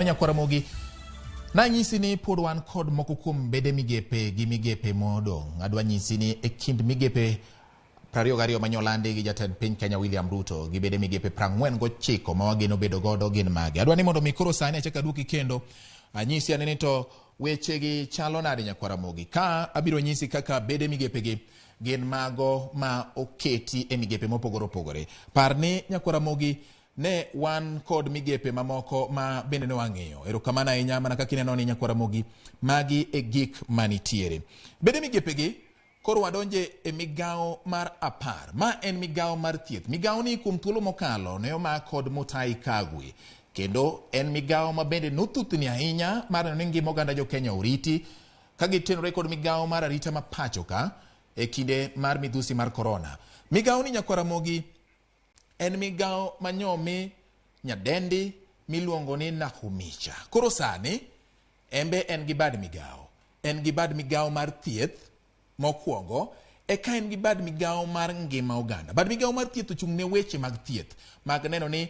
Ramogi na nyisi ni pod wan kod moko kuom bede migepe gi migepe modong'. Adwa nyisi ni e kind migepe 22 manyolandi gi jatend piny Kenya William Ruto gi bede migepe 49 ma wageno bedo godo gin mage. Adwa ni mondo mikoro sani achaka duki kendo anyisi ane ni to weche gi chalo nade Ramogi. Ka abiro nyisi kaka bede migepe gi gin mago ma oketi e migepe mopogore opogore. Parni Ramogi ne wan kod migepe mamoko ma bende ne wang'eyo. Erokamano ahinya mana kaka ineno ni Ramogi magi e gik manitiere. Bede migepe gi koro wadonje e migao mar 10. Ma en migao mar thieth. Migao ni kuom thuolo mokalo ne omak kod Mutai Kagwe. Kendo en migao ma bende nothuthni ahinya mar neno ni ngima oganda jo Kenya oriti ka gitenore kod migao mar arita ma pacho ka e kinde mar midhusi mar corona. Migao ni Ramogi en migao manyomi nyadendi miluongo ni Nakumicha. Koro sani embe en gi bad migao. En gi bad migao mar thieth mokwongo, eka en gi bad migao mar ngima oganda. Bad migao mar thieth ochung' ne weche mag thieth, mag neno ni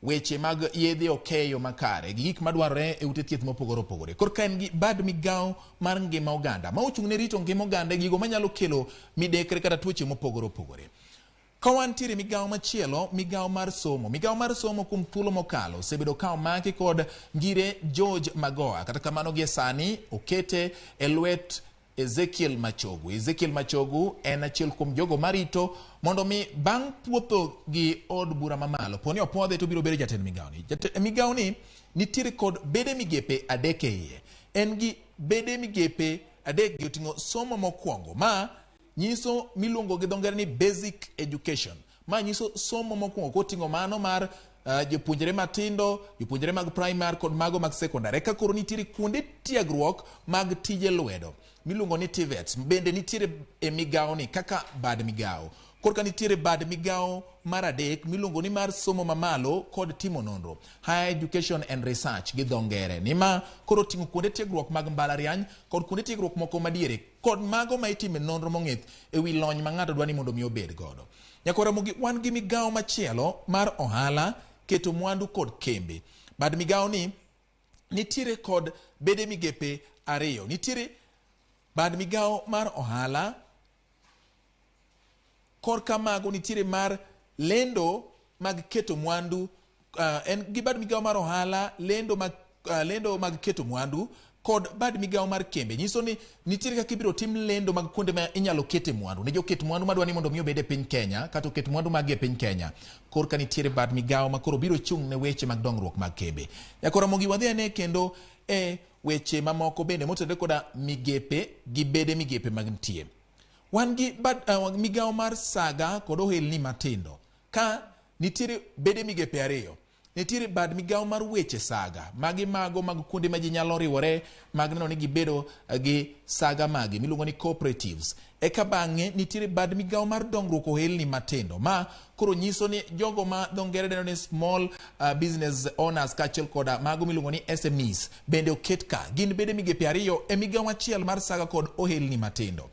weche mag yedhe okeyo makare gi gik madwarore e ute thieth mopogore opogore. Korka en gi bad migao mar ngima oganda ma ochung' ne rito ngima oganda gigo manyalo kelo midekre kata tuoche mopogore opogore. Kawantiere migao machielo, migao mar somo. Migao mar somo kuom thuolo mokalo osebedo ka omaki kod ngire George Magoha, kata kamano gie sani okete e lwet Ezekiel Machogu. Ezekiel Machogu en achiel kuom jogo marito mondo mi bang' puotho gi od bura mamalo poni opodhe to biro bedo jatend migao ni. Migao ni nitiere kod bede migepe 3 e iye. En gi bede migepe 3 gi oting'o somo mokwongo ma nyiso miluongo gi dho ngere ni basic education. Ma nyiso somo mokwongo koting'o mano mar jopuonjre matindo, jopuonjre mag primary kod mago mag secondary. Eka koro nitiere kuonde tiegruok mag tije lwedo miluongo ni TVETs. Bende nitiere e migao ni kaka bad migao. Korka nitiere bad migao mar 3 miluongo ni mar somo mamalo kod timo nonro, higher education and research gi dho ngere. Nima koro ting'o kuonde tiegruok mag mbalariany kod kuonde tiegruok moko madiere kod mago ma itime nonro mong'ith e wi lony ma ng'ato dwani mondo mi obed godo. Ramogi wan gi migao machielo mar ohala, keto mwandu kod kembe. Bad migao ni nitiere kod bede migepe 2. Nitiere bad migao mar ohala, korka mago nitiere mar lendo mag keto mwandu. En gi bad migao mar ohala, lendo mag keto mwandu kod bad migao mar kembe. Nyiso ni nitiere kaka ibiro tim lendo mag kuonde ma inyalo kete mwandu ne joket mwandu madwani mondo mi obed e piny Kenya kata oket mwandu mag e piny Kenya. Korka nitiere bad migao ma koro biro chung' ne weche mag dongruok mag kembe. Ramogi wadhi ane kendo e weche mamoko bende motenore koda migepe gi bede migepe mag nitie. Wan gi migao mar saga kod ohelni matindo. Ka nitiere bede migepe 2. Nitiere bad migao mar weche saga, magi mago mag kuonde ma ji nyalo riwore mag neno ni gibedo gi saga magi miluongo ni cooperatives. Eka bang'e nitiere bad migao mar dongruok ohelni matindo ma koro nyiso ni jogo ma dho ngere deno ni small business owners kaachiel koda mago miluongo ni SMEs bende oket ka. Gin bede migepe 2 e migao achiel mar saga kod ohelni matindo.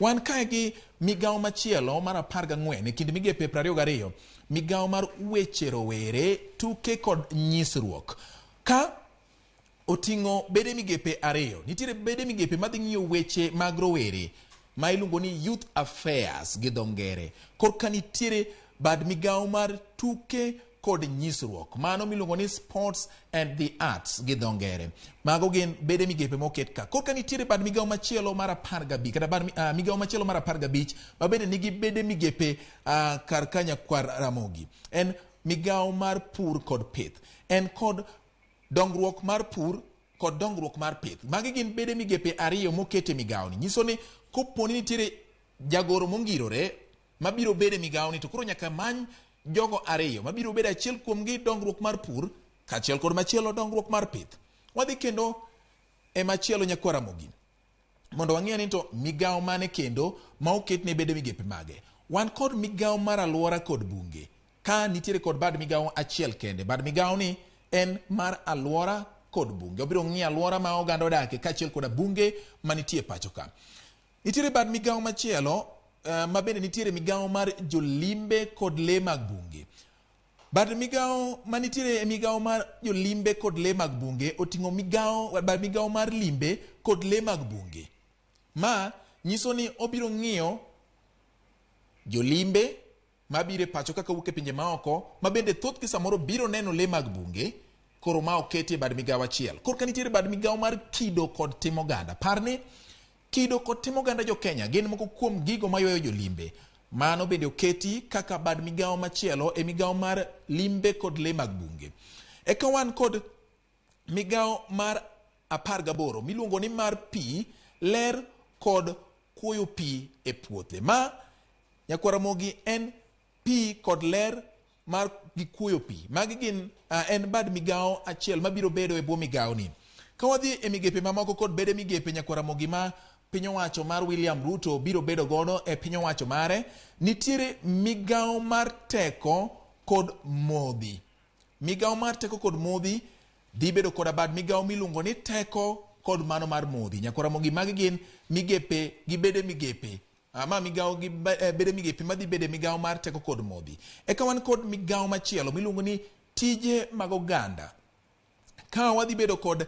Wan kae gi migao machielo mar 14 e kind migepe 22, migao mar weche rowere, tuke kod nyisruok. Ka oting'o bede migepe 2. Nitiere bede migepe madhi ng'iyo weche mag rowere ma iluongo ni youth affairs gi dho ngere. Korka nitiere bad migao mar tuke kod nyisruok, mano miluongo ni sports and the arts gi dho ngere. Mago gin bede migepe moket ka. Korka nitiere bad migao machielo mar 15 kata migao machielo mar 15 ma bende nigi bede migepe kar kanya kwar Ramogi. En migao mar pur kod pith. En kod dongruok mar pur kod dongruok mar pith. Magi gin bede migepe 2 mokete migao ni. Nyiso ni koponi nitiere jagoro mongirore mabiro bede migao ni to koro nyaka many jogo 2 mabiro bedo achiel kuom gi dongruok mar pur kaachiel kod machielo dongruok mar pith. Wadhi kendo e machielo Ramogi mondo wang'e ni to migao mane kendo ma oket ne bede migepe mage. Wan kod migao mar alwora kod bunge. Ka nitiere kod bad migao achiel kende. Bad migao ni en mar alwora kod bunge. Obiro ng'iyo alwora ma oganda odake kaachiel kod bunge manitie pacho ka. Nitiere bad migao machielo ma bende nitiere migao mar jolimbe kod le mag bunge. Bad migao manitiere e migao mar jolimbe kod le mag bunge oting'o bad migao mar limbe kod le mag bunge. Ma nyiso ni obiro ng'iyo jolimbe mabiro e pacho kaka wuok e pinje maoko, ma bende thoth gi samoro biro neno le mag bunge, koro ma oketie bad migao achiel. Koro ka nitiere bad migao mar kido kod timo oganda. Parni kido kod timo oganda jo Kenya gin moko kuom gigo mayuayo jolimbe. Mano bende oketi kaka bad migao machielo e migao mar limbe kod le mag bunge. Eka wan kod migao mar 18 miluongo ni mar pi, ler kod kuoyo pi e puothe. Ma Ramogi en pi kod ler mar kuoyo pi. Magi gin en bad migao achiel mabiro bedo e bwo migao ni. Ka wadhi e migepe mamoko kod bede migepe Ramogi ma piny owacho mar William Ruto biro bedo godo e piny owacho mare, nitiere migao mar teko kod modhi. Migao mar teko kod modhi dhi bedo kod bad migao miluongo ni teko kod mano mar modhi. Ramogi magi gin migepe gi bede migepe. Ma migao gi bede migepe madhi bede migao mar teko kod modhi. Eka wan kod migao machielo miluongo ni tije mag oganda. Ka wadhi bedo kod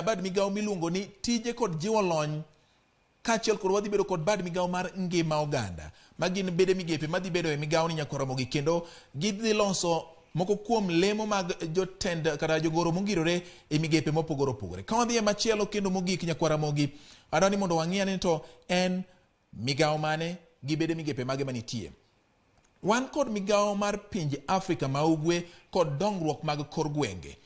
bad migao miluongo ni tije kod jiwo lony, kaachiel kod wadhi bedo kod bad migao mar ngima oganda. Magin bede migepe madhi bedo e migao ni Ramogi, kendo gidhi loso moko kuom lemo mag jotend kata jogoro mongirore e migepe mopogore opogore. Ka wadhi e machielo kendo mogik Ramogi, adwani mondo wang'ia ni to en migao mane gi bede migepe mage manitie. Wan kod migao mar pinje Afrika ma ugwe kod dongruok mag kor gwenge.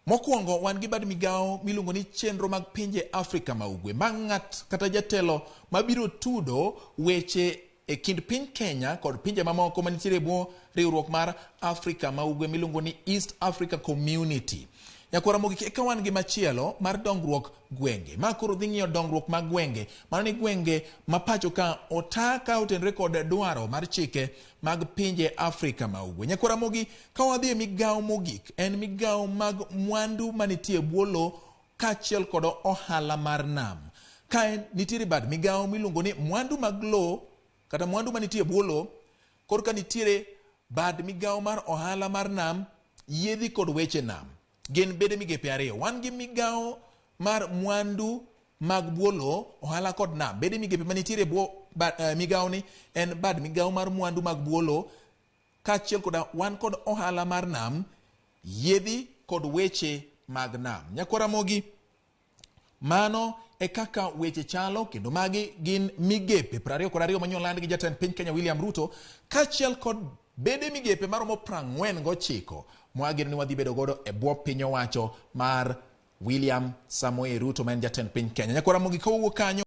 Mokwongo wan gi bad migao miluongo ni chenro mag pinje Afrika ma ugwe, ma ng'at kata jatelo mabiro tudo weche e kind piny Kenya kod pinje mamoko manitiere bwo riwruok mar Afrika ma ugwe miluongo ni East Africa Community. Ramogi eka wan gi machielo mar dongruok gwenge. Ma koro dhi ng'iyo dongruok mag gwenge. Mano ni gwenge ma pacho ka ota ka otenre kod dwaro mar chike mag pinje Afrika ma ugwe. Ramogi ka wadhi e migao mogik, en migao mag mwandu manitie bwo lo kaachiel kod ohala mar nam. Ka nitiere bad migao miluongo ni mwandu mag lo kata mwandu manitie bwo lo, koro ka nitiere bad migao mar ohala mar nam, yiedhi kod weche nam. Gin bede migepe ariyo. Wan gi migao mar mwandu mag bwo lo, ohala kod nam. Bede migepe manitiere bwo migao ni en bad migao mar mwandu mag bwo lo, kaachiel kod wan kod ohala mar nam, yiedhi kod weche mag nam. Ramogi, mano e kaka weche chalo, kendo magi gin migepe 22 manyoland gi jatend piny Kenya William Ruto, kaachiel kod bede migepe maromo 49 mwagir ni wadhi bedo godo e bwo piny owacho mar William Samoei Ruto, ma en jatend piny Kenya. Ramogi ka wawuok kanyo